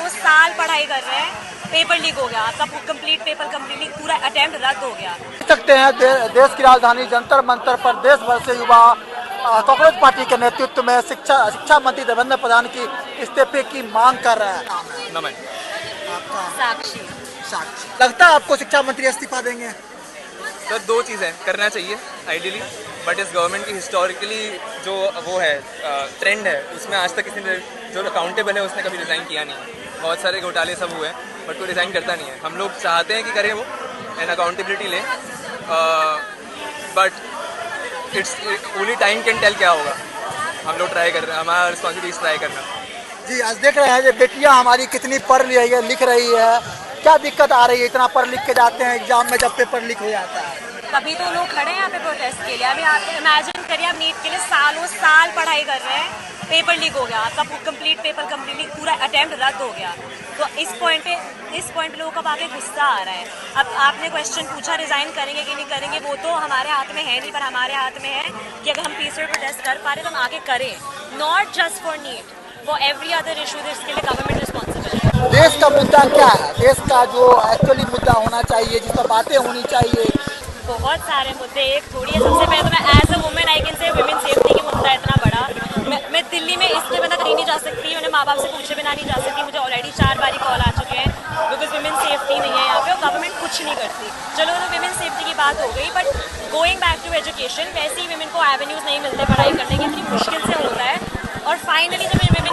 सालों साल पढ़ाई कर रहे हैं, पेपर लीक हो गया, आपका कंप्लीट पेपर कंप्लीटली पूरा अटेम्प्ट रद्द हो गया। सकते हैं देश की राजधानी जंतर मंतर पर देश भर से युवा कांग्रेस पार्टी के नेतृत्व में शिक्षा मंत्री धर्मेंद्र प्रधान की इस्तीफे की मांग कर रहे हैं। नमन। आपका साक्षी। लगता है आपको शिक्षा मंत्री इस्तीफा देंगे? सर दो चीज़ें करना चाहिए आइडियली, बट इस गवर्नमेंट की हिस्टोरिकली जो वो है ट्रेंड है उसमें आज तक किसी ने जो अकाउंटेबल है उसने कभी रिज़ाइन किया नहीं है। बहुत सारे घोटाले सब हुए हैं बट कोई रिज़ाइन करता नहीं है। हम लोग चाहते हैं कि करें वो एंड अकाउंटेबिलिटी लें, but it's only time can tell क्या होगा। हम लोग ट्राई कर रहे हैं, हमारा रिस्पॉन्सिबिलिटी ट्राई करना। जी आज देख रहे हैं जो बेटियां हमारी कितनी पढ़ रही है, लिख रही है, क्या दिक्कत आ रही है? इतना पढ़ लिख के जाते हैं एग्जाम में, जब पेपर लीक हो जाता है। कभी तो लोग खड़े हैं यहाँ पे प्रोटेस्ट के लिए। अभी आप इमेजिन करिए, आप नीट के लिए सालों साल पढ़ाई कर रहे हैं, पेपर लीक हो गया, आपका कंप्लीट पेपर कंप्लीटली पूरा अटेम्प्ट रद्द हो गया। तो इस पॉइंट पे लोगों का आगे गुस्सा आ रहा है। अब आपने क्वेश्चन पूछा रिजाइन करेंगे कि नहीं करेंगे, वो तो हमारे हाथ में है नहीं, पर हमारे हाथ में है कि अगर हम पीसफुल प्रोटेस्ट कर पा रहे तो हम आगे करें, not just for NEET, for every other issue. इसके लिए गवर्नमेंट रिस्पॉन्सिबल है। देश का मुद्दा क्या है? देश का जो एक्चुअली मुद्दा होना चाहिए, जिस पर बातें होनी चाहिए। बहुत सारे मुद्दे, एक थोड़ी है। सबसे पहले तो मैं as a woman I can say women safety की मुद्दा इतना बड़ा। मैं दिल्ली में इसलिए बिना कहीं नहीं जा सकती, मैंने माँ बाप से पूछे बिना नहीं जा सकती। मुझे ऑलरेडी 4 बारी कॉल आ चुके हैं बिकॉज विमेन सेफ्टी नहीं है यहाँ पे और गवर्नमेंट कुछ नहीं करती। चलो तो विमेन सेफ्टी की बात हो गई, but going back to education, वैसे ही विमेन को एवेन्यूज नहीं मिलते पढ़ाई करने की, इतनी मुश्किल से होता है। और फाइनली जब विमेन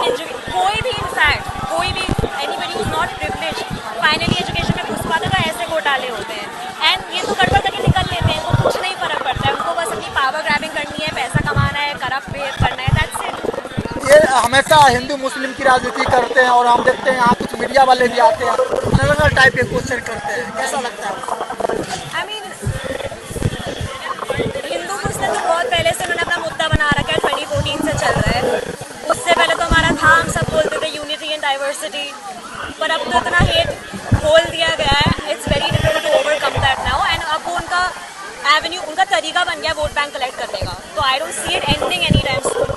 कोई भी इनफैक्ट कोई भी anybody is not privileged finally education में घुस पाता तो ऐसे घोटाले होते हैं। एंड ये तो गड़बड़ करके निकल लेते हैं, उनको कुछ नहीं फर्क पड़ता है, उनको बस अपनी पावर ग्रैबिंग करनी है, पैसा कमाना है, करप्ट बिहेव करना है, दैट्स इट। ये हमेशा हिंदू मुस्लिम की राजनीति करते हैं और हम देखते हैं यहाँ कुछ मीडिया वाले भी आते हैं, अलग अलग टाइप के क्वेश्चन करते हैं, कैसा लगता है? आई मीन हिंदू मुस्लिम तो बहुत पहले से उन्होंने अपना मुद्दा बना रखा है, 2014 से चल रहा है। उससे पहले तो हमारा था, हम सब बोलते थे यूनिटी एंड डाइवर्सिटी, पर अब तो इतना हेट खोल दिया गया है, it's very difficult to overcome that now. And अब वो उनका एवेन्यू, उनका तरीका बन गया वोट बैंक कलेक्ट करने का, तो I don't see it ending any time soon.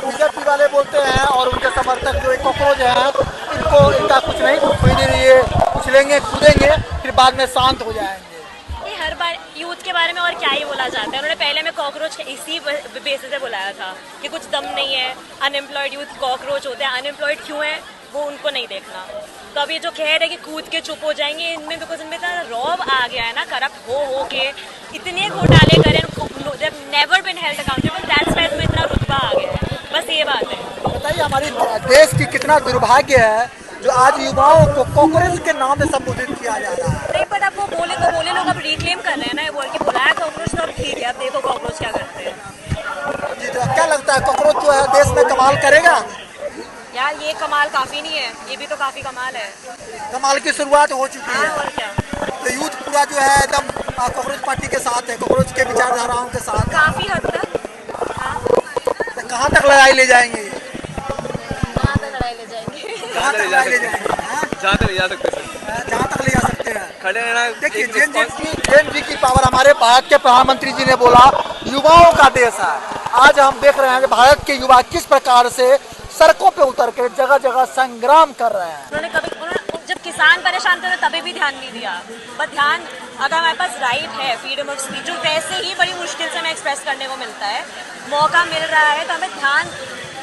BJP वाले बोलते हैं और उनके समर्थक जो कॉकरोच हैं, इनको इनका कुछ नहीं खुद लिए उछलेंगे कूदेंगे फिर बाद में शांत हो जाएंगे। ये हर बार यूथ के बारे में और क्या ही बोला जाता है। उन्होंने पहले में कॉकरोच इसी बेसिस से बुलाया था कि कुछ दम नहीं है, अनएम्प्लॉयड यूथ कॉकरोच होते हैं। अनएम्प्लॉयड क्यों है वो उनको नहीं देखना। तो अब ये जो कह रहे कि कूद के चुप हो जाएंगे, इनमें बिकॉज इनमें इतना रौब आ गया है ना, करप्ट हो के इतने घोटाले करें, never been held accountable, that's why इतना रुतबा आ गया है। बस ये बात है। बताइए हमारी देश की कितना दुर्भाग्य है जो आज युवाओं को कांग्रेस के नाम से संबोधित किया जा रहा है। नहीं, बट अब वो बोले तो बोले, लोग अब रिक्लेम कर रहे हैं ना, बोल के बुलाया कॉकरोच, तो अब ठीक है, अब देखो कॉकरोच क्या करते हैं। जी तो क्या लगता है कांग्रेस जो है देश में कमाल करेगा? यार ये कमाल काफी नहीं है, ये भी तो काफी कमाल है। कमाल की शुरुआत हो चुकी है। हाँ, और क्या। तो यूथ पूरा जो है एकदम कांग्रेस पार्टी के साथ है, कांग्रेस के विचारधाराओं के साथ। काफी हद तक। हाँ। तो कहाँ तक लड़ाई ले जाएंगे? कहाँ तक लड़ाई ले जाएंगे? कहाँ तक लड़ाई ले जाएंगे? जहाँ तक ले जा सकते हैं, जहाँ तक ले जा सकते हैं। खड़े रहना। देखिए जेन जी की पावर, हमारे भारत के प्रधानमंत्री जी ने बोला युवाओं का देश है। आज हम देख रहे हैं कि भारत के युवा किस प्रकार से सड़कों पे उतर कर जगह जगह संग्राम कर रहे हैं। उन्होंने जब किसान परेशान थे तभी भी ध्यान नहीं दिया, बट ध्यान अगर हमारे पास राइट है फ्रीडम ऑफ स्पीच, जो वैसे ही बड़ी मुश्किल से हमें एक्सप्रेस करने को मिलता है, मौका मिल रहा है तो हमें ध्यान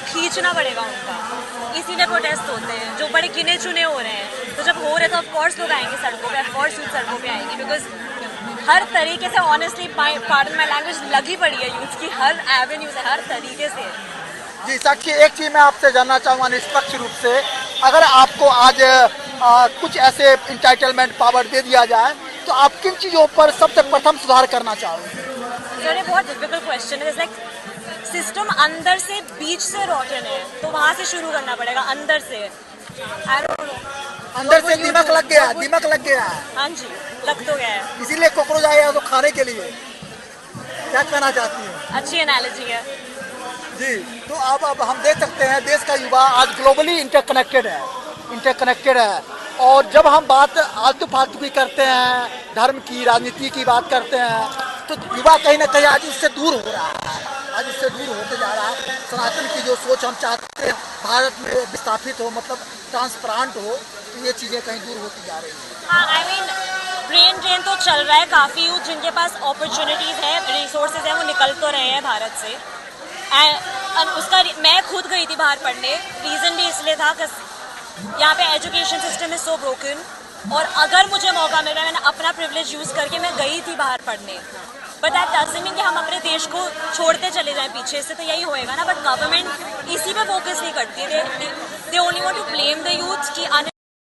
खींचना पड़ेगा उनका। इसीलिए प्रोटेस्ट होते हैं जो बड़े गिने चुने हो रहे हैं। तो जब हो रहे तो ऑफकोर्स लोग आएंगे सड़कों पे, ऑफकोर्स यूथ सड़कों पे आएंगे, बिकॉज हर तरीके से ऑनेस्टली पार्डन माई लैंग्वेज लगी पड़ी है यूथ की, हर एवेन्यू से, हर तरीके से। जी साक्षी, एक चीज मैं आपसे जानना चाहूँगा निष्पक्ष रूप से, अगर आपको आज कुछ ऐसे इंटाइटलमेंट पावर दे दिया जाए तो आप किन चीज़ों पर सबसे प्रथम सुधार करना चाहोगे? सर ये बहुत डिफिकल्ट क्वेश्चन है। लाइक सिस्टम अंदर से बीच से रोटन है, तो वहाँ से शुरू करना पड़ेगा, अंदर से। आई डोंट नो, अंदर से दिमाग लग गया, दिमाग लग गया। हाँ जी, लग तो गया है। इसीलिए कॉकरोच आया तो खाने के लिए। क्या कहना चाहती हैं? अच्छी एनालॉजी है जी। तो अब हम देख सकते हैं देश का युवा आज ग्लोबली इंटरकनेक्टेड है। और जब हम बात आलतू फालतू की करते हैं, धर्म की, राजनीति की बात करते हैं, तो युवा कहीं ना कहीं आज उससे दूर हो रहा है। आज इससे दूर होते जा रहा है। सनातन की जो सोच हम चाहते हैं भारत में विस्थापित हो, मतलब ट्रांसपेरेंट हो, तो ये चीज़ें कहीं दूर होती जा रही हैं। हाँ, आई मीन ब्रेन ड्रेन तो चल रहा है, काफ़ी यूथ जिनके पास अपॉर्चुनिटीज़ है, रिसोर्सेज हैं, वो निकल तो रहे हैं भारत से। उसका मैं खुद गई थी बाहर पढ़ने, रीज़न भी इसलिए था कि यहाँ पे education system is so broken, और अगर मुझे मौका मिल रहा है, मैंने अपना प्रिविलेज यूज़ करके मैं गई थी बाहर पढ़ने, बट दैट डजंट मीन कि हम अपने देश को छोड़ते चले जाएं पीछे, इससे तो यही होएगा ना। बट गवर्नमेंट इसी पे फोकस नहीं करती है, they only want to blame the youth कि